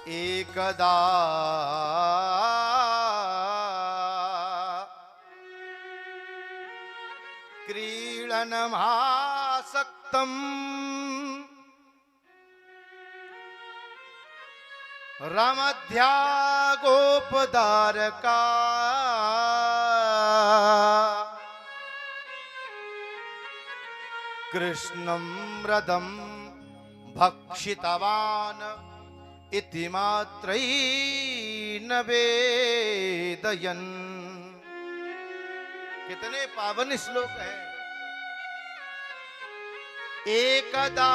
एकदा क्रीडनमासक्तम् रमध्या गोपदारका कृष्णं रदं भक्षितवान् इति मात्रैन वेदयन्। कितने पावन श्लोक हैं। एकदा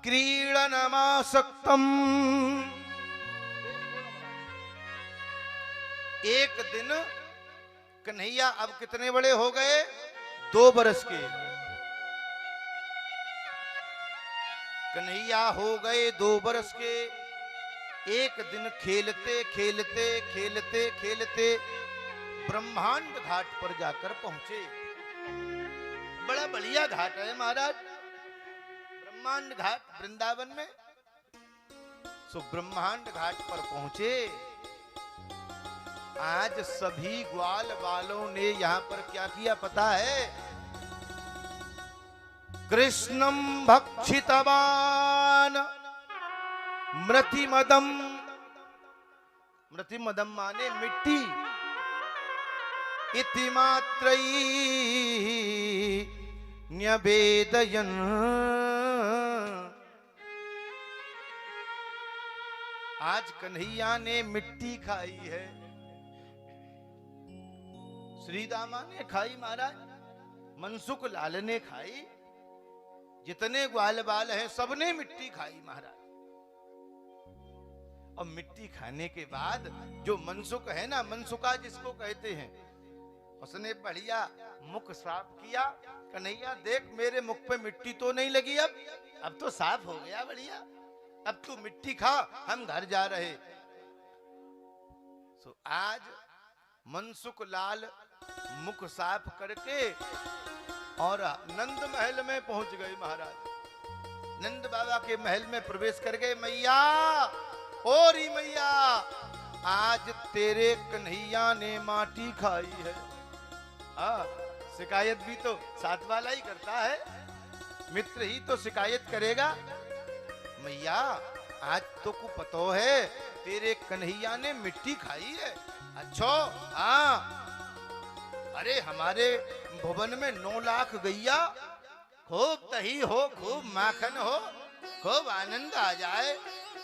क्रीडनमासक्तम्, एक दिन कन्हैया अब कितने बड़े हो गए? 2 बरस के। कन्हैया हो गए 2 बरस के। एक दिन खेलते खेलते खेलते खेलते ब्रह्मांड घाट पर जाकर पहुंचे। बड़ा बढ़िया घाट है महाराज, ब्रह्मांड घाट वृंदावन में। सो ब्रह्मांड घाट पर पहुंचे। आज सभी ग्वाल वालों ने यहां पर क्या किया पता है? कृष्णं भक्षितवान् मृतिमदम। मृतिमदम माने मिट्टी। इति मात्रैन्यवेदयन्। आज कन्हैया ने मिट्टी खाई है। श्री दामा ने खाई महाराज, मनसुख लाल ने खाई, जितने ग्वाल बाल हैं सबने मिट्टी खाई महाराज। और मिट्टी खाने के बाद जो मनसुख है ना, मनसुखा जिसको कहते हैं, उसने बढ़िया मुख साफ किया। कन्हैया देख मेरे मुख पे मिट्टी तो नहीं लगी, अब तो साफ हो गया बढ़िया। अब तू मिट्टी खा, हम घर जा रहे। सो आज मनसुख लाल मुख साफ करके और नंद महल में पहुंच गए महाराज। नंद बाबा के महल में प्रवेश कर गए। मैया, ओरी मैया, आज तेरे कन्हैया ने माटी खाई है। शिकायत भी तो साथ वाला ही करता है, मित्र ही तो शिकायत करेगा। मैया, आज तो को पतो है तेरे कन्हैया ने मिट्टी खाई है। अच्छा, हाँ, अरे हमारे भवन में 9 लाख गैया, खूब दही हो, खूब माखन हो, खूब आनंद आ जाए।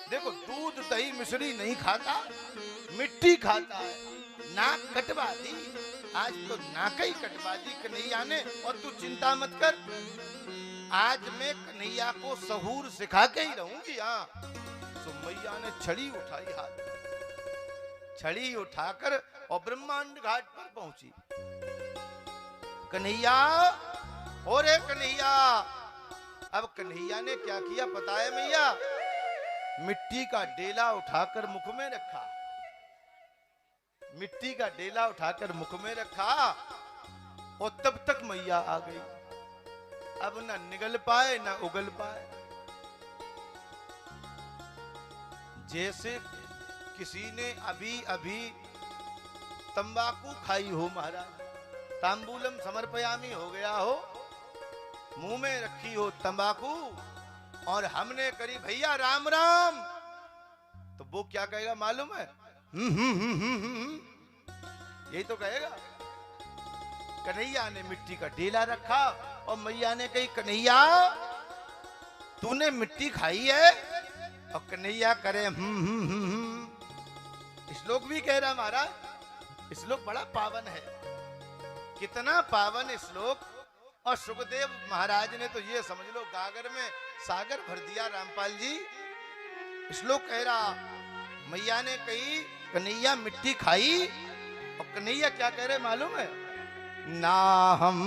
देखो दूध दही मिश्री नहीं खाता, मिट्टी खाता है। नाक कटवा दी, आज तो नाक ही कटवा दी कन्हैया ने। और तू चिंता मत कर, आज मैं कन्हैया को सहूर सिखा के ही रहूंगी। हाँ, तो मैया ने छड़ी उठाई हाथ, छड़ी उठाकर और ब्रह्मांड घाट पर पहुंची। कन्हैया, और कन्हैया। अब कन्हैया ने क्या किया पता है मैया? मिट्टी का डेला उठाकर मुख में रखा। मिट्टी का डेला उठाकर मुख में रखा और तब तक मैया आ गई। अब ना निगल पाए ना उगल पाए। जैसे किसी ने अभी अभी तंबाकू खाई हो महाराज, तांबूलम समर्पयामी हो गया हो, मुंह में रखी हो तंबाकू, और हमने करी भैया राम राम, तो वो क्या कहेगा मालूम है? यही तो कहेगा। कन्हैया ने मिट्टी का डेला रखा और मैया ने कही कन्हैया तूने मिट्टी खाई है? और कन्हैया करे श्लोक भी कह रहा महाराज। श्लोक बड़ा पावन है, कितना पावन श्लोक। और सुखदेव महाराज ने तो ये समझ लो गागर में सागर भर दिया रामपाल जी। श्लोक कह रहा, मैया ने कही कन्हैया मिट्टी खाई, और कन्हैया क्या कह रहे मालूम है? ना हम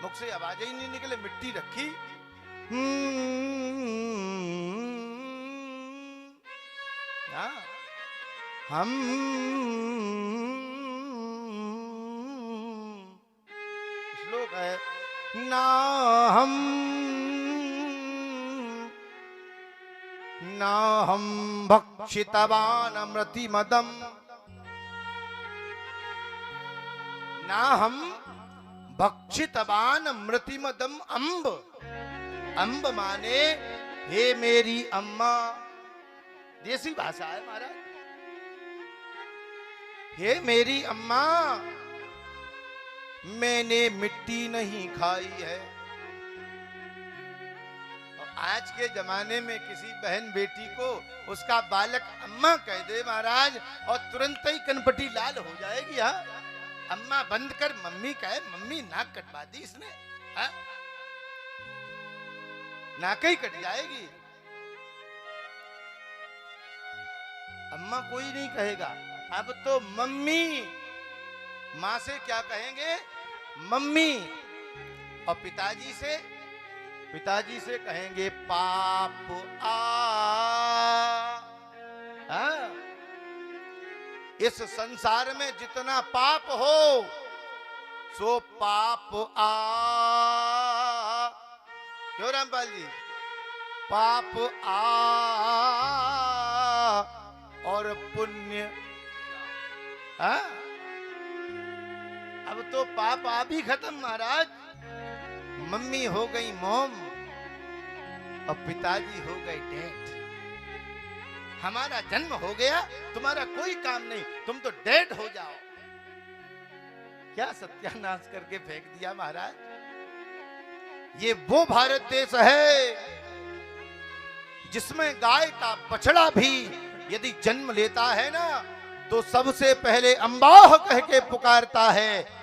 मुख से आवाज ही नहीं निकले, मिट्टी रखी। हम श्लोक है, ना हम भक्षितवान अमृतिमदम, ना हम भक्षितवान अमृतिमदम अम्ब। अम्ब माने हे मेरी अम्मा, देसी भाषा है महाराज। हे मेरी अम्मा, मैंने मिट्टी नहीं खाई है। आज के जमाने में किसी बहन बेटी को उसका बालक अम्मा कह दे महाराज, और तुरंत ही कनपटी लाल हो जाएगी। हाँ, अम्मा बंद कर मम्मी कहे, मम्मी नाक कटवा दी इसने। हाँ, नाक ही कट जाएगी। अम्मा कोई नहीं कहेगा, अब तो मम्मी। माँ से क्या कहेंगे? मम्मी। और पिताजी से कहेंगे पाप आ। हाँ? इस संसार में जितना पाप हो सो पाप आ। क्यों रामपाल जी? पाप आ और पुण्य। हाँ? अब तो पाप आ भी खत्म महाराज। मम्मी हो गई मॉम और पिताजी हो गए डैड। हमारा जन्म हो गया, तुम्हारा कोई काम नहीं, तुम तो डैड हो जाओ। क्या सत्यानाश करके फेंक दिया महाराज। ये वो भारत देश है जिसमें गाय का बछड़ा भी यदि जन्म लेता है ना, तो सबसे पहले अम्बाह कह के पुकारता है।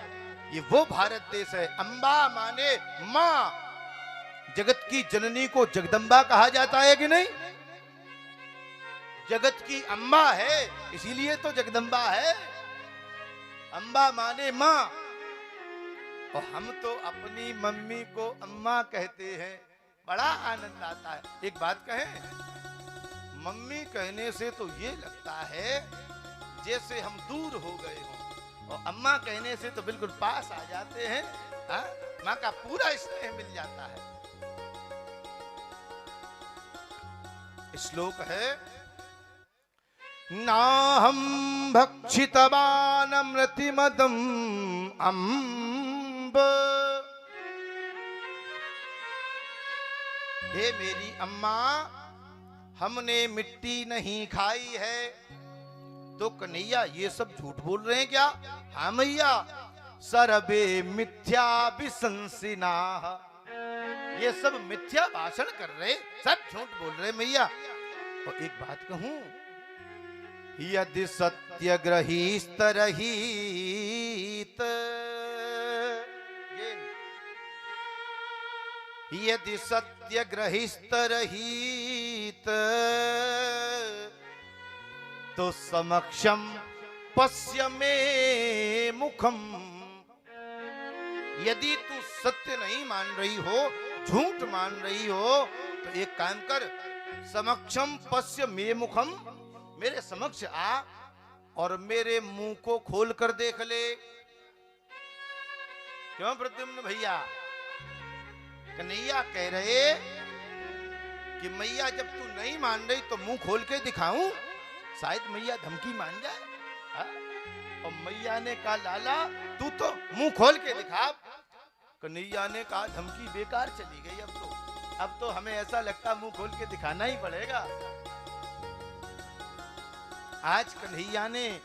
ये वो भारत देश है। अम्बा माने माँ। जगत की जननी को जगदम्बा कहा जाता है कि नहीं? जगत की अम्बा है, इसीलिए तो जगदम्बा है। अम्बा माने माँ। और हम तो अपनी मम्मी को अम्मा कहते हैं, बड़ा आनंद आता है। एक बात कहें, मम्मी कहने से तो ये लगता है जैसे हम दूर हो गए हों, और अम्मा कहने से तो बिल्कुल पास आ जाते हैं। हाँ? माँ का पूरा स्नेह मिल जाता है। श्लोक है, ना हम भक्षितवान अमृतिमदम अम्ब। हे मेरी अम्मा, हमने मिट्टी नहीं खाई है। तो कन्हैया ये सब झूठ बोल रहे हैं क्या? हाँ मैया, सर्वे मिथ्या विसंसिना। ये सब मिथ्या भाषण कर रहे, सब झूठ बोल रहे मैया। और एक बात कहूं, यदि सत्यग्रहीस्तरहित, यदि सत्यग्रहीस्तरहित, तो समक्षम पश्य मे मुखम। यदि तू सत्य नहीं मान रही हो, झूठ मान रही हो, तो एक काम कर, समक्षम पश्य मे मुखम, मेरे समक्ष आ और मेरे मुंह को खोल कर देख ले। क्यों प्रद्युम्न भैया? कन्हैया कह रहे कि मैया जब तू नहीं मान रही तो मुंह खोल के दिखाऊं, शायद मैया धमकी मान जाए। हा? और मैया ने कहा लाला तू तो मुंह खोल के दिखा। कन्हैया ने कहा धमकी बेकार चली गई। अब तो हमें ऐसा लगता मुंह खोल के दिखाना ही पड़ेगा। आज कन्हैया ने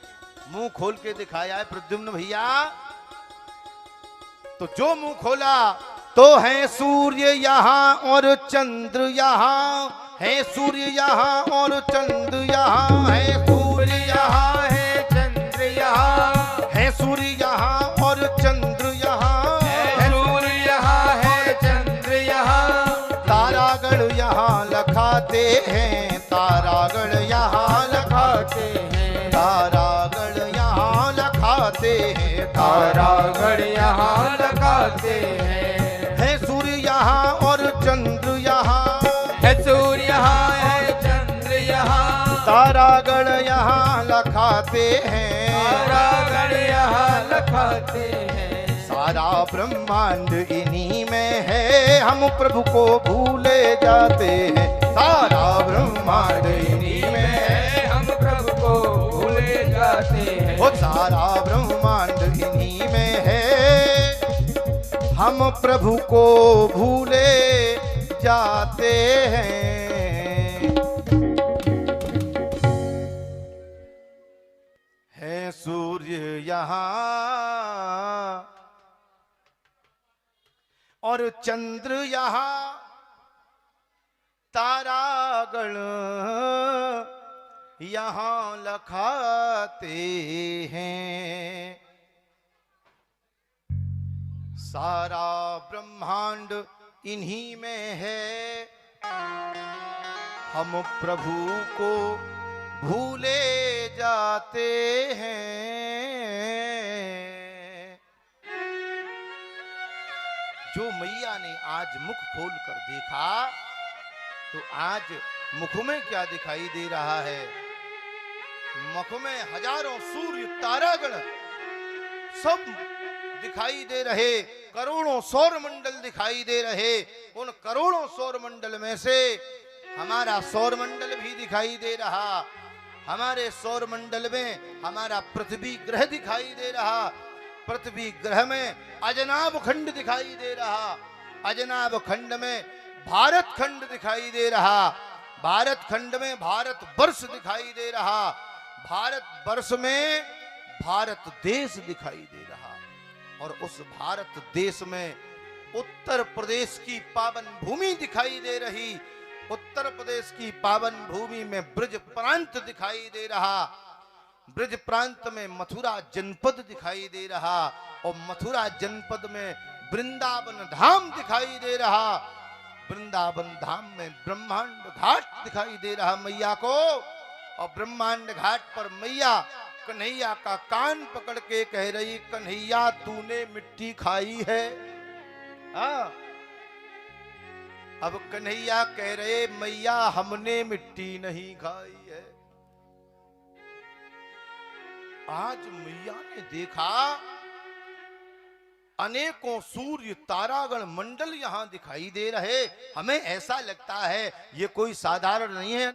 मुंह खोल के दिखाया है प्रद्युम्न भैया। तो जो मुंह खोला तो है सूर्य यहाँ और चंद्र यहाँ, है सूर्य यहाँ और चंद्र यहाँ, है सूर्य यहाँ है चंद्र यहाँ, है सूर्य यहाँ और चंद्र यहाँ, है सूर्य यहाँ है चंद्र यहाँ। तारागढ़ यहाँ लखाते हैं, तारागढ़ यहाँ लखाते हैं, तारागढ़ यहाँ लखाते हैं, तारागढ़ यहाँ लखाते हैं। यहाँ और चंद्र यहाँ, है सूर्य यहाँ है चंद्र यहाँ, तारागढ़ यहाँ लखाते हैं, तारागढ़ यहाँ लखाते हैं। सारा ब्रह्मांड इन्हीं में है, हम प्रभु को भूले जाते हैं। सारा ब्रह्मांड इन्हीं में है, हम प्रभु को भूले जाते हैं। वो सारा ब्रह्मांड इन्हीं में है, हम प्रभु को भूले जाते हैं। है सूर्य यहाँ और चंद्र यहाँ, तारागण यहाँ लखाते हैं। सारा ब्रह्मांड इन्हीं में है, हम प्रभु को भूले जाते हैं। जो मैया ने आज मुख खोल कर देखा तो आज मुख में क्या दिखाई दे रहा है? मुख में हजारों सूर्य तारागण सब दिखाई दे रहे, करोड़ों सौर मंडल दिखाई दे रहे। उन करोड़ों सौर मंडल में से हमारा सौर मंडल भी दिखाई दे रहा। हमारे सौर मंडल में हमारा पृथ्वी ग्रह दिखाई दे रहा। पृथ्वी ग्रह में अजनाब खंड दिखाई दे रहा। अजनाब खंड में भारत खंड दिखाई दे रहा। भारत खंड में भारत वर्ष दिखाई दे रहा। भारत वर्ष में भारत देश दिखाई दे रहा। और उस भारत देश में उत्तर प्रदेश की पावन भूमि दिखाई दे रही। उत्तर प्रदेश की पावन भूमि में ब्रज प्रांत दिखाई दे रहा। ब्रज प्रांत में मथुरा जनपद दिखाई दे रहा और मथुरा जनपद में वृंदावन धाम दिखाई दे रहा। वृंदावन धाम में ब्रह्मांड घाट दिखाई दे रहा मैया को। और ब्रह्मांड घाट पर मैया कन्हैया का कान पकड़ के कह रही, कन्हैया तूने मिट्टी खाई है? हाँ। अब कन्हैया कह रहे, मैया हमने मिट्टी नहीं खाई है। आज मैया ने देखा अनेकों सूर्य तारागण मंडल यहां दिखाई दे रहे। हमें ऐसा लगता है ये कोई साधारण नहीं है,